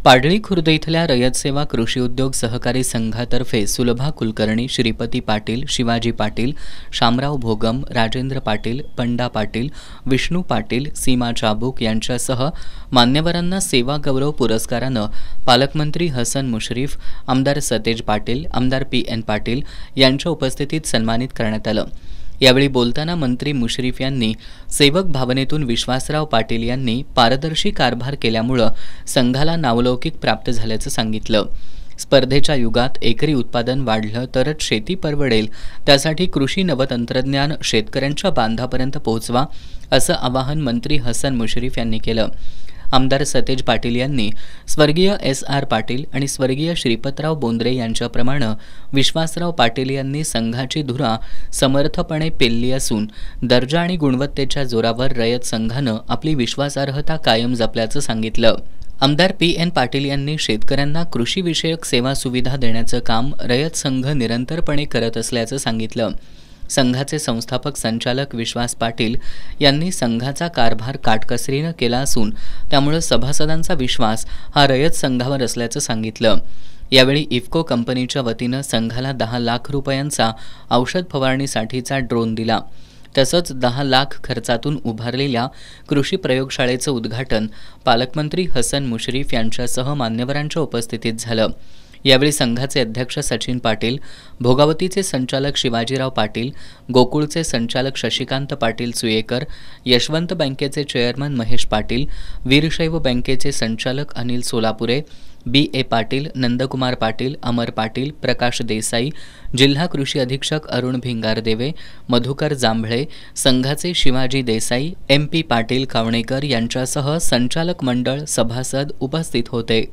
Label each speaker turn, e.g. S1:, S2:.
S1: पाडळी खुर्द इथल्या रयत सेवा कृषी उद्योग सहकारी संघातर्फे सुलभा कुलकर्णी, श्रीपती पाटील, शिवाजी पाटील, शामराव भोगम, राजेंद्र पाटील, पंडा पाटील, विष्णू पाटील, सीमा चाबूक यांच्यासह मान्यवरांना सेवा गौरव पुरस्कारानं पालकमंत्री हसन मुश्रीफ, आमदार सतेज पाटील, आमदार पी.एन. पाटील यांच्या उपस्थितीत सन्मानित करण्यात आलं। यावेळी बोलताना मंत्री मुश्रीफ यांनी सेवक भावनेतून विश्वासराव पाटील यांनी पारदर्शी कारभार केल्यामुळे संघाला नावलौकिक प्राप्त झाल्याचं सांगितलं। स्पर्धेच्या युगात एकरी उत्पादन वाढलं तरच शेती परवडेल, त्यासाठी कृषी नवतंत्रज्ञान शेतकऱ्यांच्या बांधापर्यंत पोहोचवा असं आवाहन मंत्री हसन मुश्रीफ यांनी केलं। आमदार सतेज पाटील यांनी स्वर्गीय एस.आर. पाटील आणि स्वर्गीय श्रीपतराव बोंद्रे यांच्याप्रमाणे विश्वासराव पाटील यांनी संघाची धुरा समर्थपणे पेलली असून दर्जा आणि गुणवत्तेच्या जोरावर रयत संघानं आपली विश्वासार्हता कायम जपल्याचं सांगितलं। आमदार पी.एन. पाटील यांनी शेतकऱ्यांना कृषीविषयक सेवा सुविधा देण्याचं काम रयत संघ निरंतरपणे करत असल्याचं सांगितलं। संघाचे संस्थापक संचालक विश्वास पाटील यांनी संघाचा कारभार काटकसरीनं केला असून त्यामुळे सभासदांचा विश्वास हा रयत संघावर असल्याचं सांगितलं। यावेळी इफ्को कंपनीच्या वतीनं संघाला 10 लाख रुपयांचा औषध फवारणीसाठीचा ड्रोन दिला। तसंच 10 लाख खर्चातून उभारलेल्या कृषी प्रयोगशाळेचं उद्घाटन पालकमंत्री हसन मुश्रीफ यांच्यासह मान्यवरांच्या उपस्थितीत झालं। यावेळी संघाचे अध्यक्ष सचिन पाटील, भोगावतीचे संचालक शिवाजीराव पाटील, गोकुळचे संचालक शशिकांत पाटील सुयेकर, यशवंत बँकेचे चेअरमन महेश पाटील, वीरशैव बँकेचे संचालक अनिल सोलापुरे, बी.ए. पाटील, नंदकुमार पाटील, अमर पाटील, प्रकाश देसाई, जिल्हा कृषी अधीक्षक अरुण भिंगारदेवे, मधुकर जांभळे, संघाचे शिवाजी देसाई, एम.पी. पाटील कावणेकर यांच्यासह संचालक मंडळ, सभासद उपस्थित होते।